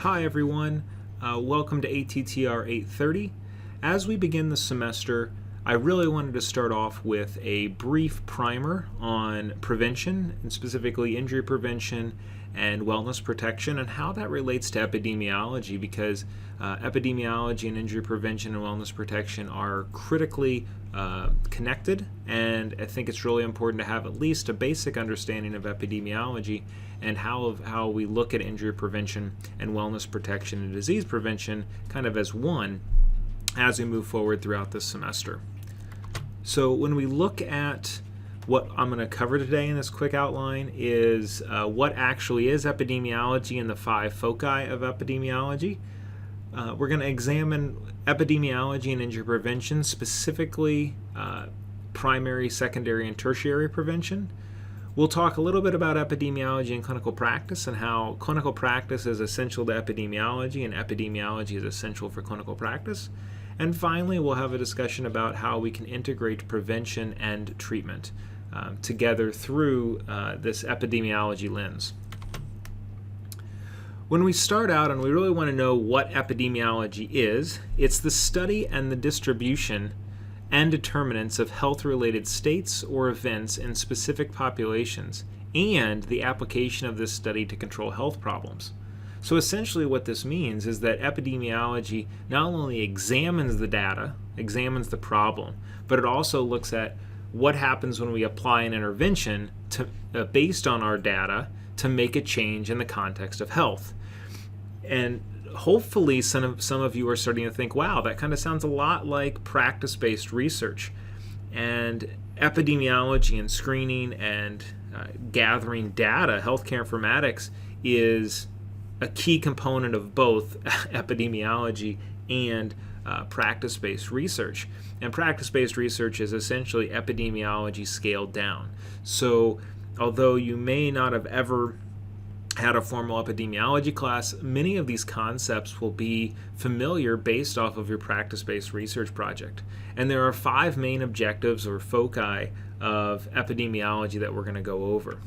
Hi everyone, welcome to ATTR 830. As we begin the semester, I really wanted to start off with a brief primer on prevention, and specifically injury prevention and wellness protection, and how that relates to epidemiology, because epidemiology and injury prevention and wellness protection are critically connected, and I think it's really important to have at least a basic understanding of epidemiology and how we look at injury prevention and wellness protection and disease prevention kind of as one as we move forward throughout this semester. So when we look at what I'm going to cover today in this quick outline is what actually is epidemiology and the 5 foci of epidemiology. We're going to examine epidemiology and injury prevention, specifically primary, secondary, and tertiary prevention. We'll talk a little bit about epidemiology and clinical practice and how clinical practice is essential to epidemiology and epidemiology is essential for clinical practice. And finally, we'll have a discussion about how we can integrate prevention and treatment together through this epidemiology lens. When we start out and we really want to know what epidemiology is, it's the study and the distribution and determinants of health-related states or events in specific populations, and the application of this study to control health problems. So essentially what this means is that epidemiology not only examines the data, examines the problem, but it also looks at what happens when we apply an intervention based on our data to make a change in the context of health. And hopefully some of you are starting to think, wow, that kind of sounds a lot like practice-based research. And epidemiology and screening and gathering data, healthcare informatics, is a key component of both epidemiology and practice-based research. And practice-based research is essentially epidemiology scaled down. So although you may not have ever had a formal epidemiology class, many of these concepts will be familiar based off of your practice-based research project. And there are 5 main objectives or foci of epidemiology that we're going to go over.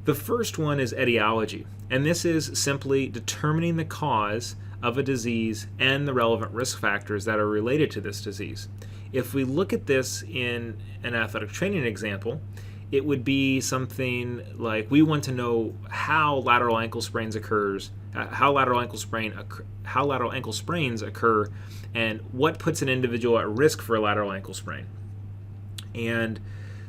The first one is etiology, and this is simply determining the cause of a disease and the relevant risk factors that are related to this disease. If we look at this in an athletic training example, it would be something like we want to know how lateral ankle sprains how lateral ankle sprains occur, and what puts an individual at risk for a lateral ankle sprain. And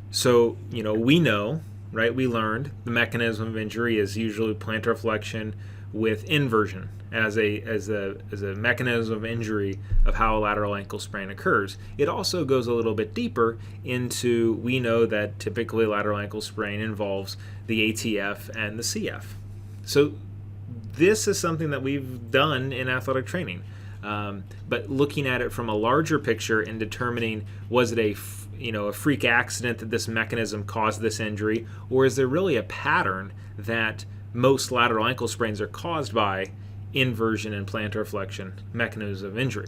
so, we know, right? We learned the mechanism of injury is usually plantar flexion with inversion as a mechanism of injury of how a lateral ankle sprain occurs. It also goes a little bit deeper into, we know that typically lateral ankle sprain involves the ATF and the CF. So this is something that we've done in athletic training. But looking at it from a larger picture and determining, was it a freak accident that this mechanism caused this injury, or is there really a pattern that most lateral ankle sprains are caused by inversion and plantar flexion mechanisms of injury?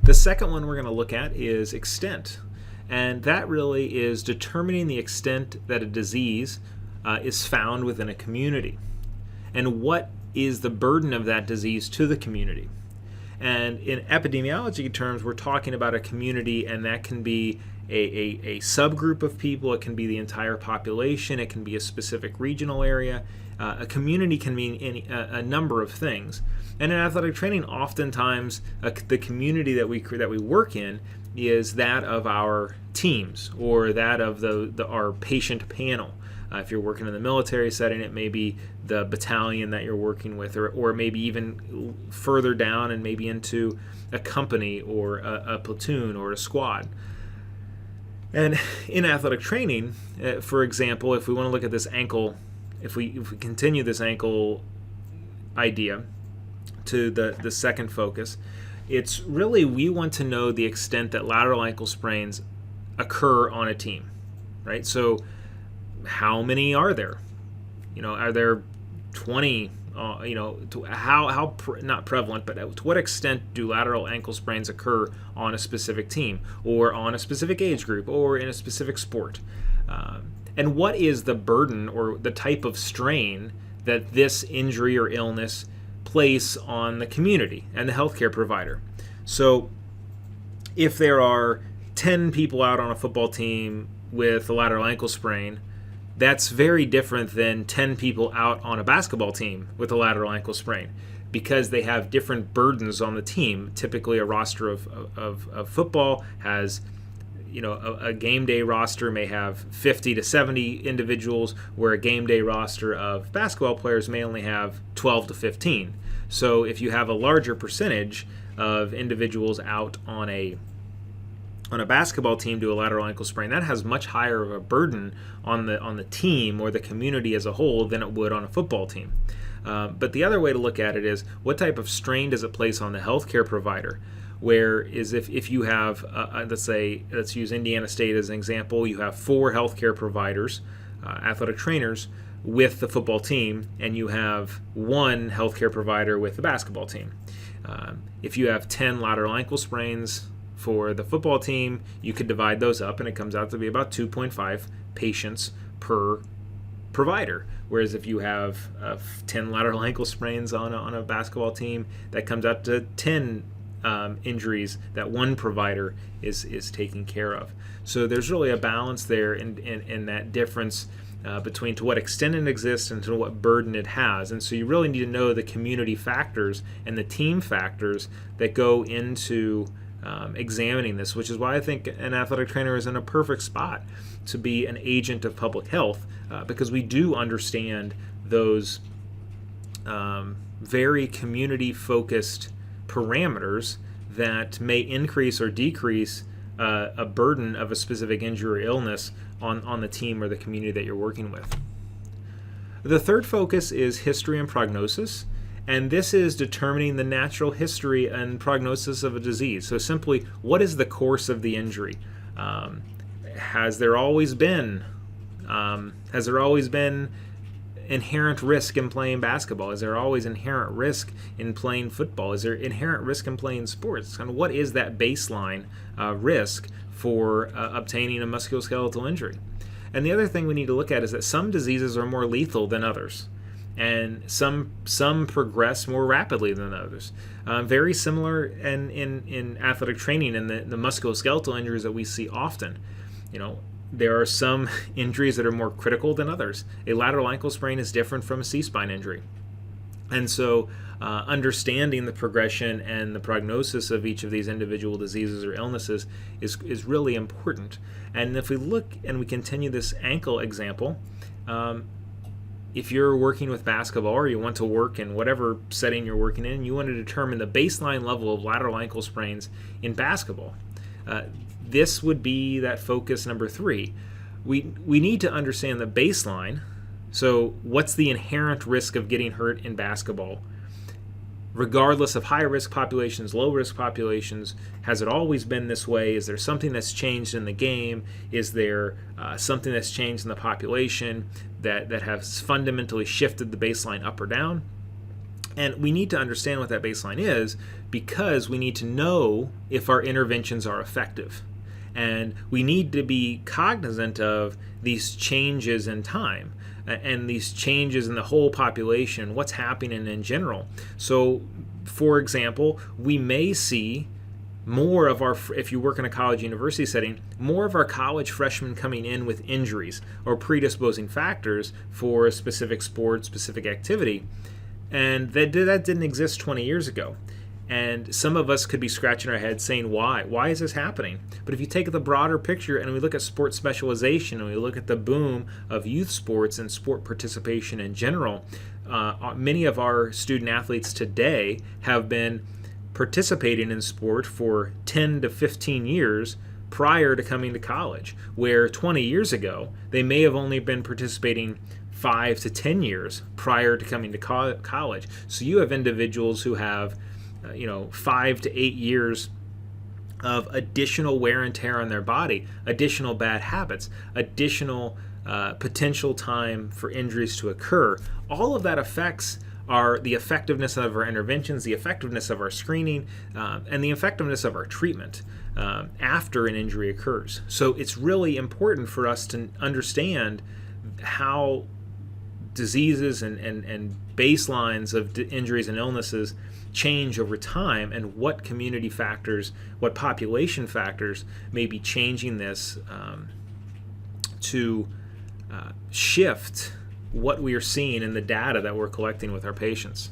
The second one we're going to look at is extent, and that really is determining the extent that a disease is found within a community, and what is the burden of that disease to the community. And in epidemiology terms, we're talking about a community, and that can be a subgroup of people, it can be the entire population, it can be a specific regional area. A community can mean a number of things. And in athletic training, oftentimes the community that we work in is that of our teams, or that of our patient panel. If you're working in the military setting, it may be the battalion that you're working with, or maybe even further down and maybe into a company or a platoon or a squad. And in athletic training, for example, if we want to look at this ankle, if we continue this ankle idea to the second focus, it's really we want to know the extent that lateral ankle sprains occur on a team, right? So how many are there? Are there 20? Not prevalent, but to what extent do lateral ankle sprains occur on a specific team, or on a specific age group, or in a specific sport? And what is the burden or the type of strain that this injury or illness place on the community and the healthcare provider. So if there are 10 people out on a football team with a lateral ankle sprain, that's very different than 10 people out on a basketball team with a lateral ankle sprain, because they have different burdens on the team. Typically, a roster of football has, a game day roster may have 50 to 70 individuals, where a game day roster of basketball players may only have 12 to 15. So if you have a larger percentage of individuals out on a basketball team to a lateral ankle sprain, that has much higher of a burden on the team or the community as a whole than it would on a football team. But the other way to look at it is, what type of strain does it place on the healthcare provider? Where is if you have, let's use Indiana State as an example, you have 4 healthcare providers, athletic trainers, with the football team, and you have 1 healthcare provider with the basketball team. If you have 10 lateral ankle sprains for the football team, you could divide those up, and it comes out to be about 2.5 patients per provider. Whereas if you have 10 lateral ankle sprains on a basketball team, that comes out to 10 injuries that one provider is taking care of. So there's really a balance there in that difference between to what extent it exists and to what burden it has. And so you really need to know the community factors and the team factors that go into examining this, which is why I think an athletic trainer is in a perfect spot to be an agent of public health, because we do understand those very community-focused parameters that may increase or decrease a burden of a specific injury or illness on the team or the community that you're working with. The third focus is history and prognosis, and this is determining the natural history and prognosis of a disease. So simply, what is the course of the injury? Has there always been inherent risk in playing basketball? Is there always inherent risk in playing football? Is there inherent risk in playing sports? And what is that baseline risk for obtaining a musculoskeletal injury? And the other thing we need to look at is that some diseases are more lethal than others, and some progress more rapidly than others. Very similar in athletic training and the musculoskeletal injuries that we see often. There are some injuries that are more critical than others. A lateral ankle sprain is different from a C-spine injury. And so understanding the progression and the prognosis of each of these individual diseases or illnesses is really important. And if we look and we continue this ankle example, if you're working with basketball or you want to work in whatever setting you're working in, you want to determine the baseline level of lateral ankle sprains in basketball. This would be that focus number 3. We need to understand the baseline. So what's the inherent risk of getting hurt in basketball? Regardless of high-risk populations, low-risk populations, has it always been this way? Is there something that's changed in the game? Is there something that's changed in the population that has fundamentally shifted the baseline up or down? And we need to understand what that baseline is, because we need to know if our interventions are effective. And we need to be cognizant of these changes in time and these changes in the whole population, what's happening in general. So, for example, we may see more of our, if you work in a college university setting, more of our college freshmen coming in with injuries or predisposing factors for a specific sport, specific activity. And that didn't exist 20 years ago. And some of us could be scratching our heads saying, why? Why is this happening? But if you take the broader picture and we look at sports specialization and we look at the boom of youth sports and sport participation in general, many of our student athletes today have been participating in sport for 10 to 15 years prior to coming to college, where 20 years ago they may have only been participating 5 to 10 years prior to coming to college. So you have individuals who have 5 to 8 years of additional wear and tear on their body, additional bad habits, additional potential time for injuries to occur. All of that affects the effectiveness of our interventions, the effectiveness of our screening, and the effectiveness of our treatment after an injury occurs. So it's really important for us to understand how diseases and baselines of injuries and illnesses change over time, and what community factors, what population factors may be changing this to shift what we are seeing in the data that we're collecting with our patients.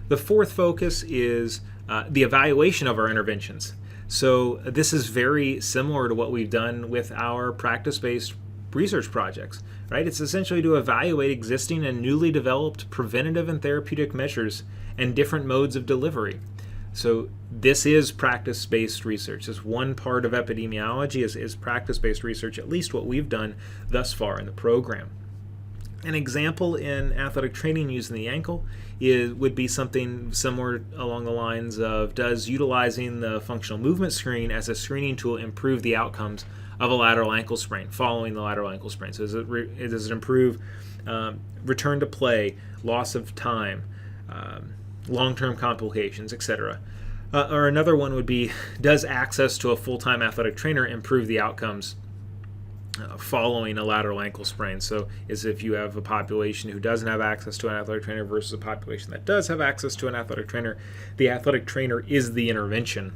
The fourth focus is the evaluation of our interventions. So this is very similar to what we've done with our practice-based research projects, right? It's essentially to evaluate existing and newly developed preventative and therapeutic measures and different modes of delivery. So this is practice-based research. This one part of epidemiology is practice-based research, at least what we've done thus far in the program. An example in athletic training using the ankle would be something similar along the lines of, does utilizing the functional movement screen as a screening tool improve the outcomes of a lateral ankle sprain following the lateral ankle sprain? So does it improve return to play, loss of time, long-term complications, etc.? Or another one would be, does access to a full-time athletic trainer improve the outcomes following a lateral ankle sprain? So is if you have a population who doesn't have access to an athletic trainer versus a population that does have access to an athletic trainer, the athletic trainer is the intervention,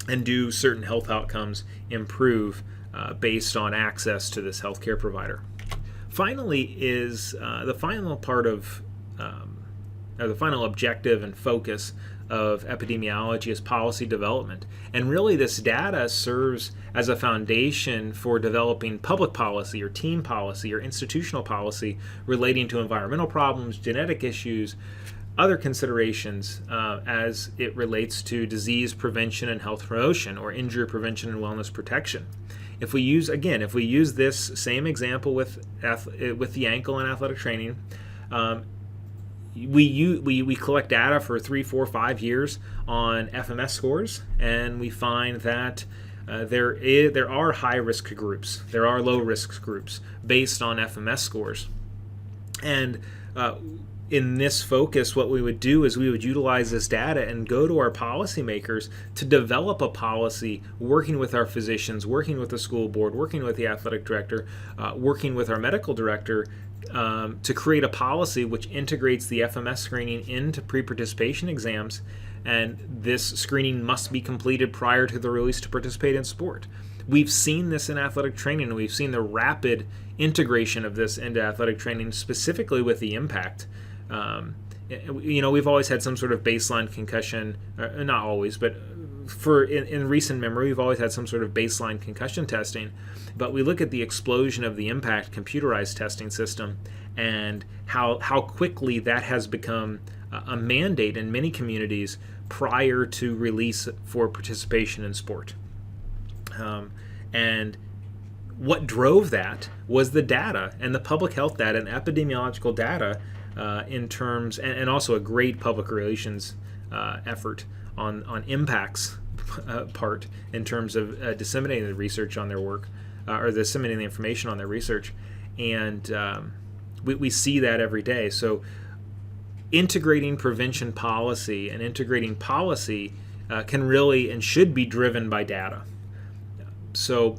and do certain health outcomes improve based on access to this healthcare provider? Finally is the final part of the final objective and focus of epidemiology is policy development. And really this data serves as a foundation for developing public policy or team policy or institutional policy relating to environmental problems, genetic issues, other considerations as it relates to disease prevention and health promotion, or injury prevention and wellness protection. If we use this same example with the ankle and athletic training, we collect data for 3, 4, 5 years on FMS scores, and we find that there are high-risk groups, there are low-risk groups based on FMS scores. And in this focus, what we would do is we would utilize this data and go to our policymakers to develop a policy, working with our physicians, working with the school board, working with the athletic director, working with our medical director, to create a policy which integrates the FMS screening into pre-participation exams, and this screening must be completed prior to the release to participate in sport. We've seen this in athletic training, and we've seen the rapid integration of this into athletic training, specifically with the impact. We've always had some sort of baseline concussion, not always, but in recent memory, we've always had some sort of baseline concussion testing. But we look at the explosion of the impact computerized testing system and how quickly that has become a mandate in many communities prior to release for participation in sport. And what drove that was the data and the public health data and epidemiological data in terms, and also a great public relations effort on impact's part in terms of disseminating the research on their work, or disseminating the information on their research. And we see that every day. So integrating prevention policy and integrating policy can really and should be driven by data. So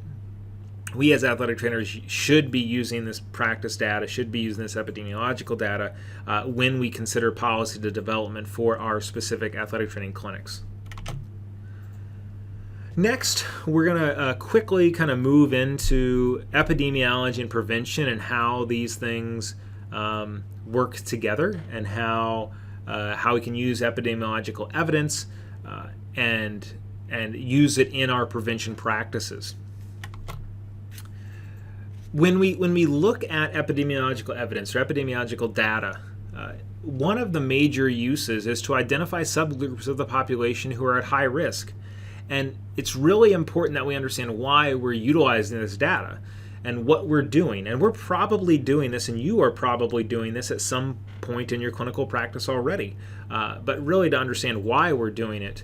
we as athletic trainers should be using this practice data, should be using this epidemiological data when we consider policy to development for our specific athletic training clinics. Next, we're going to quickly kind of move into epidemiology and prevention and how these things work together, and how we can use epidemiological evidence and use it in our prevention practices. When we look at epidemiological evidence or epidemiological data, one of the major uses is to identify subgroups of the population who are at high risk. And it's really important that we understand why we're utilizing this data and what we're doing. And we're probably doing this, and you are probably doing this at some point in your clinical practice already. But really to understand why we're doing it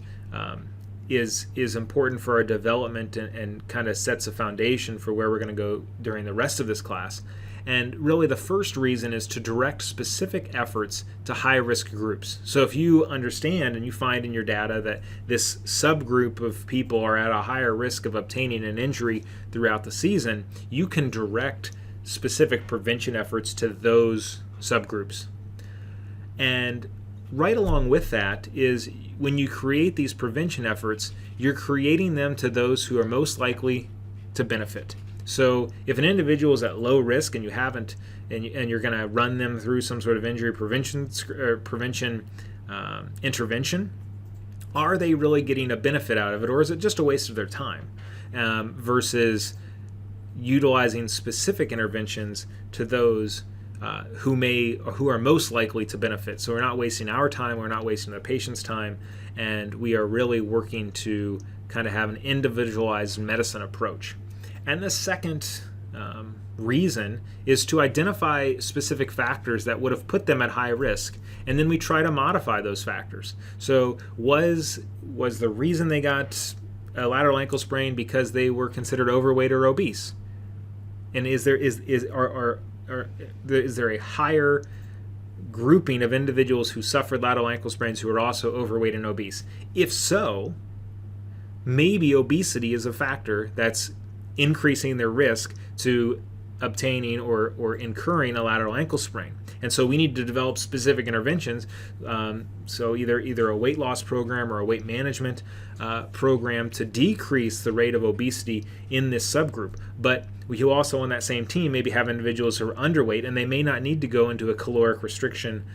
is important for our development, and kind of sets a foundation for where we're going to go during the rest of this class. And really the first reason is to direct specific efforts to high-risk groups. So if you understand and you find in your data that this subgroup of people are at a higher risk of obtaining an injury throughout the season, you can direct specific prevention efforts to those subgroups. And right along with that is when you create these prevention efforts, you're creating them to those who are most likely to benefit. So if an individual is at low risk and you haven't, and you're going to run them through some sort of injury prevention intervention, are they really getting a benefit out of it, or is it just a waste of their time? Versus utilizing specific interventions to those who are most likely to benefit. So we're not wasting our time, we're not wasting the patient's time, and we are really working to kind of have an individualized medicine approach. And the second reason is to identify specific factors that would have put them at high risk, and then we try to modify those factors. So was the reason they got a lateral ankle sprain because they were considered overweight or obese? And is there a higher grouping of individuals who suffered lateral ankle sprains who are also overweight and obese? If so, maybe obesity is a factor that's increasing their risk to obtaining or incurring a lateral ankle sprain. And so we need to develop specific interventions. So either a weight loss program or a weight management program to decrease the rate of obesity in this subgroup. But we also on that same team maybe have individuals who are underweight, and they may not need to go into a caloric restriction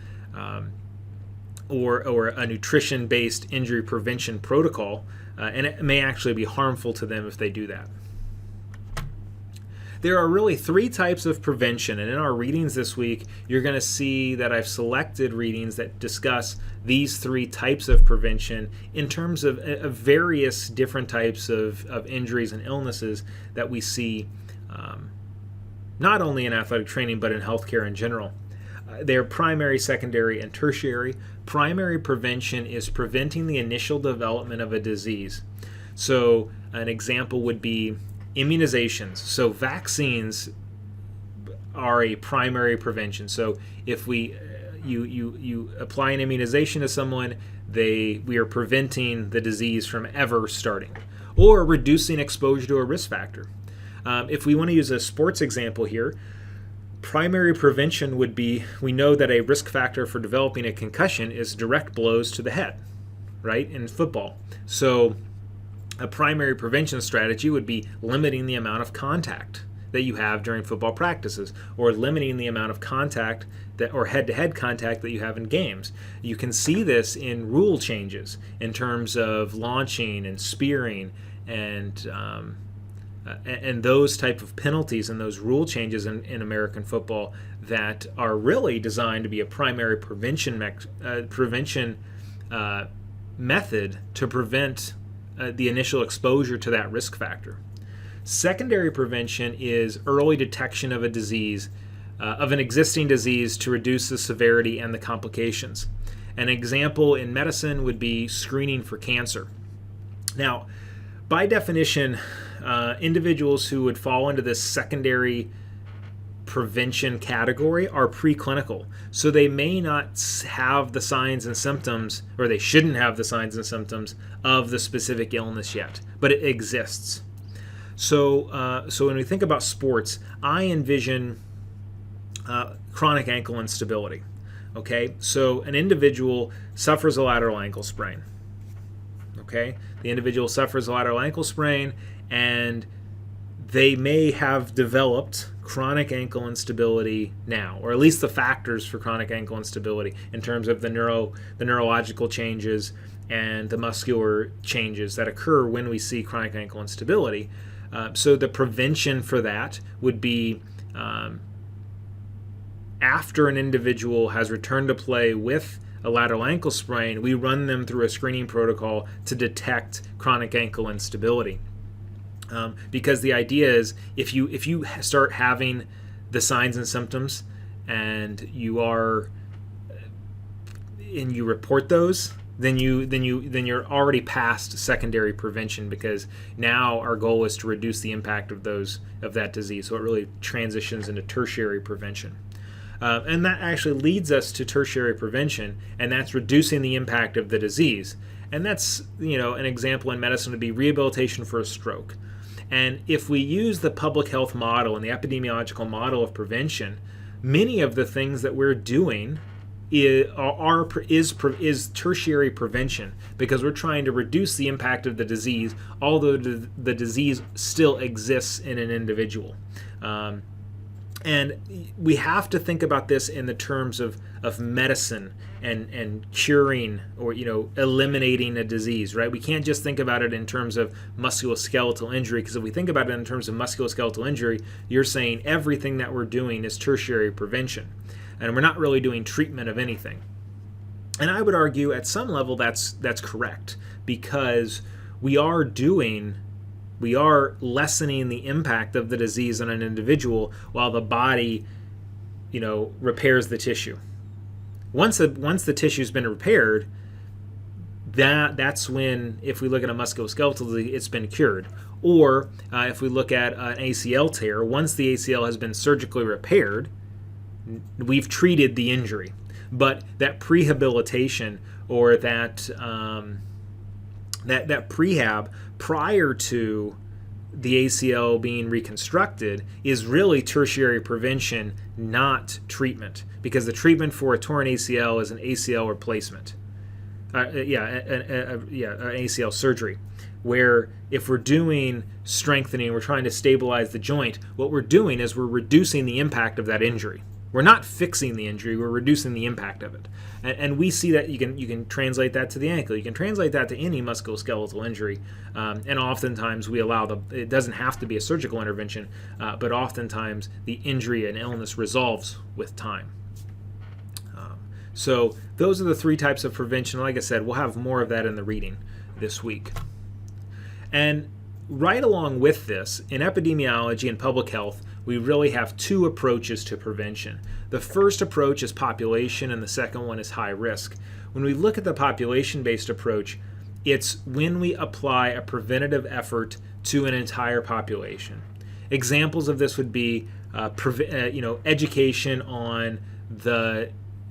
or a nutrition-based injury prevention protocol, and it may actually be harmful to them if they do that. There are really three types of prevention, and in our readings this week, you're going to see that I've selected readings that discuss these three types of prevention in terms of various different types of injuries and illnesses that we see not only in athletic training but in healthcare in general. They're primary, secondary, and tertiary. Primary prevention is preventing the initial development of a disease. So an example would be immunizations. So vaccines are a primary prevention. So if you apply an immunization to someone, we are preventing the disease from ever starting, or reducing exposure to a risk factor. If we want to use a sports example here, primary prevention would be, we know that a risk factor for developing a concussion is direct blows to the head, right, in football. So a primary prevention strategy would be limiting the amount of contact that you have during football practices, or limiting the amount of contact or head-to-head contact that you have in games. You can see this in rule changes in terms of launching and spearing and those type of penalties and those rule changes in American football that are really designed to be a primary prevention method to prevent the initial exposure to that risk factor. Secondary prevention is early detection of a disease, of an existing disease, to reduce the severity and the complications. An example in medicine would be screening for cancer. Now, by definition, individuals who would fall into this secondary prevention category are preclinical. So they may not have the signs and symptoms, or they shouldn't have the signs and symptoms of the specific illness yet, but it exists. So when we think about sports, I envision chronic ankle instability. Okay, so an individual suffers a lateral ankle sprain. Okay, the individual suffers a lateral ankle sprain, and they may have developed chronic ankle instability now, or at least the factors for chronic ankle instability in terms of the neurological changes and the muscular changes that occur when we see chronic ankle instability. So the prevention for that would be after an individual has returned to play with a lateral ankle sprain, we run them through a screening protocol to detect chronic ankle instability. Because the idea is, if you start having the signs and symptoms and you report those, then you're already past secondary prevention, because now our goal is to reduce the impact of that disease. So it really transitions into tertiary prevention. And that actually leads us to tertiary prevention, and that's reducing the impact of the disease. And that's, an example in medicine would be rehabilitation for a stroke. And if we use the public health model and the epidemiological model of prevention, many of the things that we're doing is tertiary prevention, because we're trying to reduce the impact of the disease, although the disease still exists in an individual. And we have to think about this in the terms of medicine and curing, or eliminating a disease, right? We can't just think about it in terms of musculoskeletal injury, because if we think about it in terms of musculoskeletal injury, you're saying everything that we're doing is tertiary prevention, and we're not really doing treatment of anything. And I would argue at some level that's correct, because we are lessening the impact of the disease on an individual while the body, repairs the tissue. Once the tissue's been repaired, that's when, if we look at a musculoskeletal disease, it's been cured. Or if we look at an ACL tear, once the ACL has been surgically repaired, we've treated the injury. But that prehabilitation, or that prehab prior to the ACL being reconstructed, is really tertiary prevention, not treatment, because the treatment for a torn ACL is an ACL replacement. An ACL surgery, where if we're doing strengthening, we're trying to stabilize the joint, what we're doing is we're reducing the impact of that injury. We're not fixing the injury, we're reducing the impact of it. And we see that you can translate that to the ankle. You can translate that to any musculoskeletal injury. And oftentimes we allow it doesn't have to be a surgical intervention, but oftentimes the injury and illness resolves with time. So those are the three types of prevention. Like I said, we'll have more of that in the reading this week. And right along with this, in epidemiology and public health, we really have two approaches to prevention. The first approach is population, and the second one is high risk. When we look at the population-based approach, it's when we apply a preventative effort to an entire population. Examples of this would be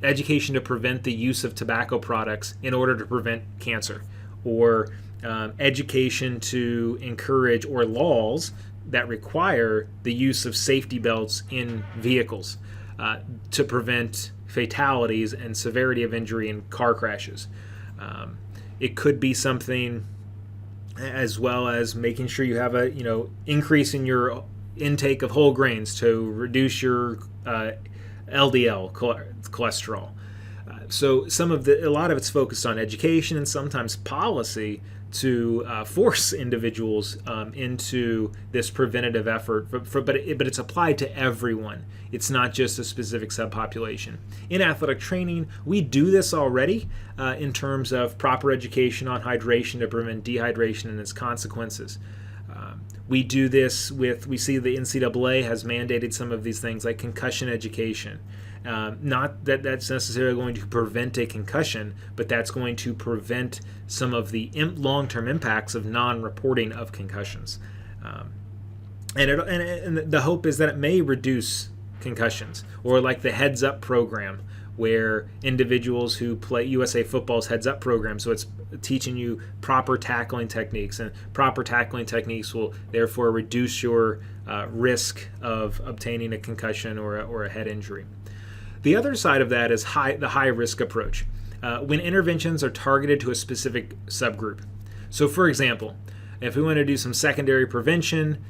education to prevent the use of tobacco products in order to prevent cancer, or education to encourage, or laws that require the use of safety belts in vehicles to prevent fatalities and severity of injury in car crashes. It could be something as well as making sure you have increase in your intake of whole grains to reduce your LDL cholesterol. So a lot of it's focused on education and sometimes policy to force individuals into this preventative effort, but it's applied to everyone. It's not just a specific subpopulation. In athletic training, we do this already in terms of proper education on hydration to prevent dehydration and its consequences. We do this we see the NCAA has mandated some of these things like concussion education. Not that that's necessarily going to prevent a concussion, but that's going to prevent some of the long-term impacts of non-reporting of concussions. And the hope is that it may reduce concussions, or like the Heads Up program, where individuals who play USA Football's Heads Up program, so it's teaching you proper tackling techniques, and proper tackling techniques will therefore reduce your risk of obtaining a concussion or a head injury. The other side of that is the high-risk approach, when interventions are targeted to a specific subgroup. So for example, if we want to do some secondary prevention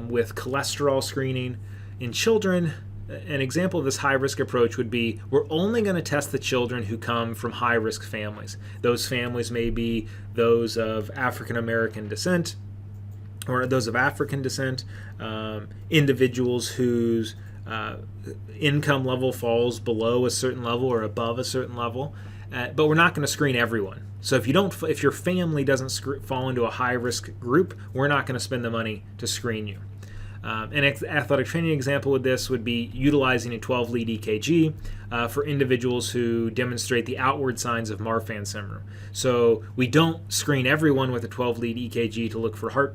with cholesterol screening in children, an example of this high-risk approach would be we're only going to test the children who come from high-risk families. Those families may be those of African-American descent, or those of African descent, individuals whose income level falls below a certain level or above a certain level, but we're not going to screen everyone. So if your family doesn't fall into a high-risk group, we're not going to spend the money to screen you. An athletic training example with this would be utilizing a 12-lead EKG for individuals who demonstrate the outward signs of Marfan syndrome. So we don't screen everyone with a 12-lead EKG to look for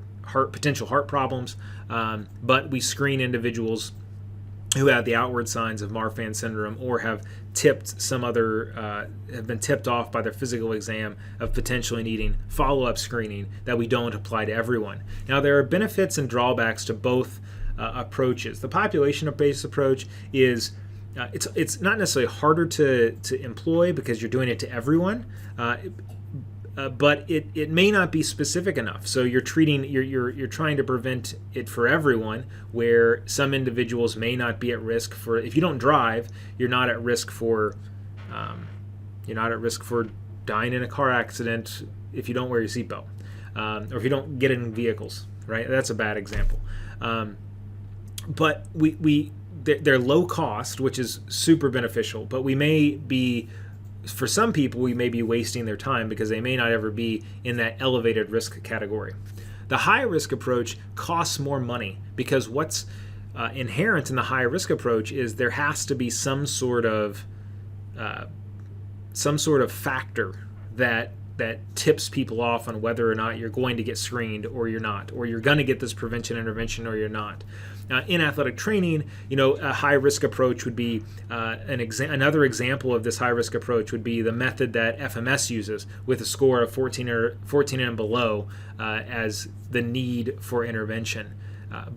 potential heart problems, but we screen individuals who have the outward signs of Marfan syndrome or have been tipped off by their physical exam of potentially needing follow-up screening that we don't apply to everyone. Now, there are benefits and drawbacks to both approaches. The population-based approach is it's not necessarily harder to employ because you're doing it to everyone, but it may not be specific enough. So you're trying to prevent it for everyone, where some individuals may not be at risk for. If you don't drive, you're not at risk for dying in a car accident if you don't wear your seatbelt, or if you don't get in vehicles. Right, that's a bad example. But they're low cost, which is super beneficial. But we may be. For some people, we may be wasting their time because they may not ever be in that elevated risk category. The high risk approach costs more money because what's inherent in the high risk approach is there has to be some sort of factor that tips people off on whether or not you're going to get screened or you're not, or you're going to get this prevention intervention or you're not. In athletic training, a high-risk approach would be another example of this high-risk approach would be the method that FMS uses with a score of 14 and below as the need for intervention.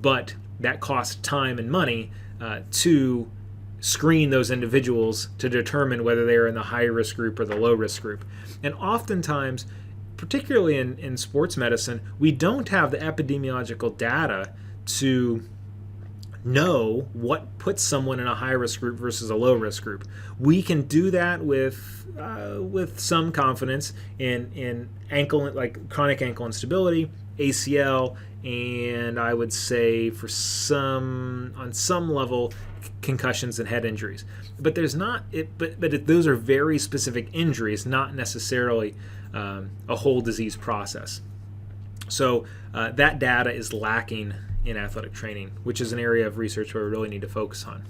But that costs time and money to screen those individuals to determine whether they are in the high-risk group or the low-risk group. And oftentimes, particularly in sports medicine, we don't have the epidemiological data to know what puts someone in a high-risk group versus a low-risk group. We can do that with some confidence in ankle, like chronic ankle instability, ACL, and I would say on some level, concussions and head injuries. But there's not. Those are very specific injuries, not necessarily a whole disease process. So that data is lacking in athletic training, which is an area of research where we really need to focus on.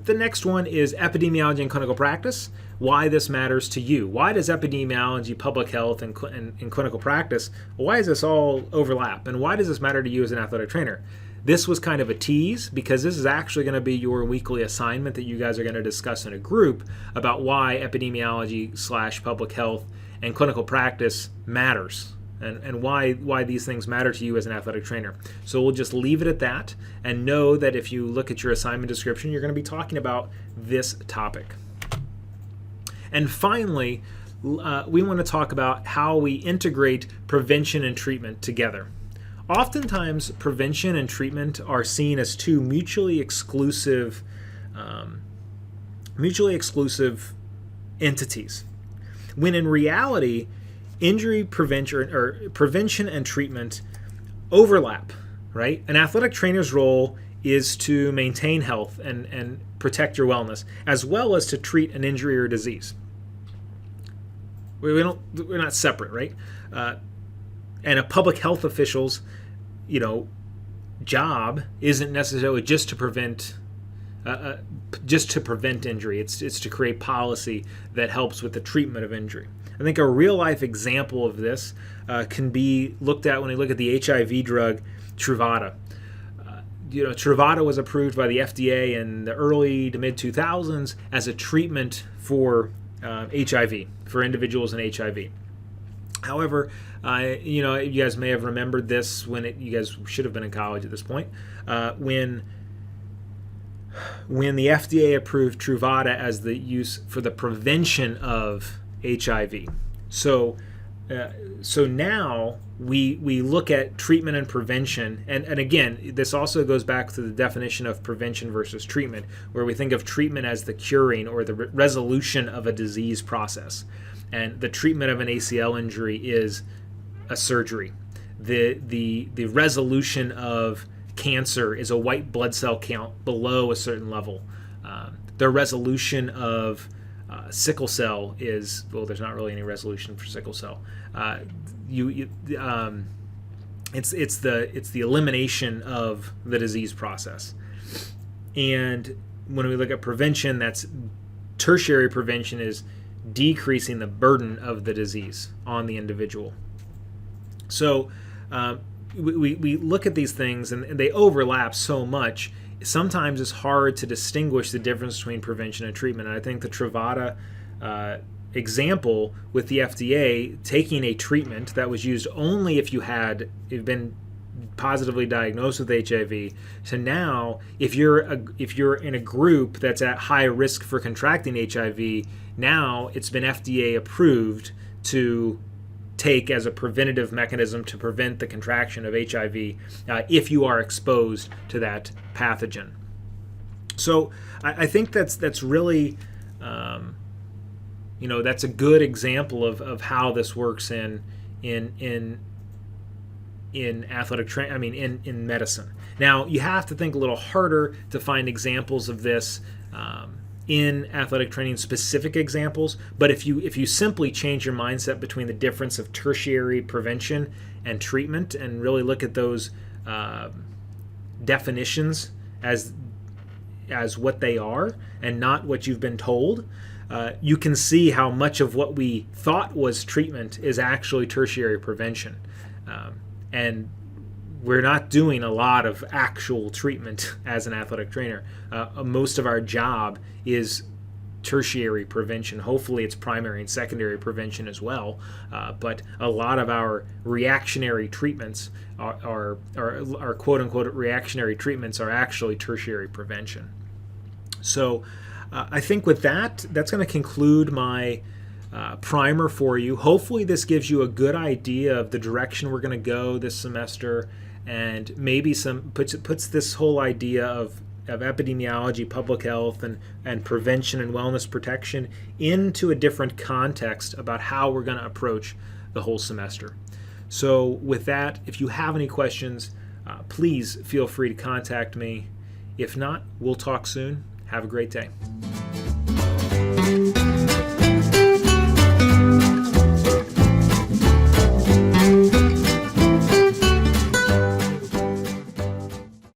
The next one is epidemiology and clinical practice. Why this matters to you. Why does epidemiology, public health, and clinical practice, why does this all overlap? And why does this matter to you as an athletic trainer? This was kind of a tease because this is actually going to be your weekly assignment that you guys are going to discuss in a group about why epidemiology / public health and clinical practice matters. And why these things matter to you as an athletic trainer. So we'll just leave it at that and know that if you look at your assignment description, you're going to be talking about this topic. And finally, we want to talk about how we integrate prevention and treatment together. Oftentimes, prevention and treatment are seen as two mutually exclusive entities, when in reality, injury prevention and treatment overlap, right? An athletic trainer's role is to maintain health and protect your wellness, as well as to treat an injury or disease. We're not separate, right? And a public health official's, job isn't necessarily just to prevent injury. It's to create policy that helps with the treatment of injury. I think a real-life example of this can be looked at when we look at the HIV drug Truvada. Truvada was approved by the FDA in the early to mid-2000s as a treatment for HIV, for individuals in HIV. However, you guys may have remembered this you guys should have been in college at this point, when the FDA approved Truvada as the use for the prevention of HIV. So now we look at treatment and prevention, and again, this also goes back to the definition of prevention versus treatment, where we think of treatment as the curing or the resolution of a disease process, and the treatment of an ACL injury is a surgery. The resolution of cancer is a white blood cell count below a certain level. The resolution of sickle cell is, well, there's not really any resolution for sickle cell. It's the elimination of the disease process. And when we look at prevention, that's tertiary prevention is decreasing the burden of the disease on the individual. So we look at these things and they overlap so much. sometimes it's hard to distinguish the difference between prevention and treatment. And I think the Truvada example with the FDA taking a treatment that was used only if you've been positively diagnosed with HIV, so now if you're in a group that's at high risk for contracting HIV, now it's been FDA approved to take as a preventative mechanism to prevent the contraction of HIV if you are exposed to that pathogen. So I think that's really that's a good example of how this works in athletic training. In medicine. Now you have to think a little harder to find examples of this in athletic training, specific examples. But if you simply change your mindset between the difference of tertiary prevention and treatment, and really look at those definitions as what they are and not what you've been told, you can see how much of what we thought was treatment is actually tertiary prevention. And we're not doing a lot of actual treatment as an athletic trainer. Most of our job is tertiary prevention. Hopefully it's primary and secondary prevention as well. But a lot of our reactionary treatments are quote-unquote reactionary treatments are actually tertiary prevention. So I think with that's going to conclude my primer for you. Hopefully this gives you a good idea of the direction we're going to go this semester, and maybe puts this whole idea of epidemiology, public health, and prevention and wellness protection into a different context about how we're going to approach the whole semester. So with that, if you have any questions, please feel free to contact me. If not, we'll talk soon. Have a great day.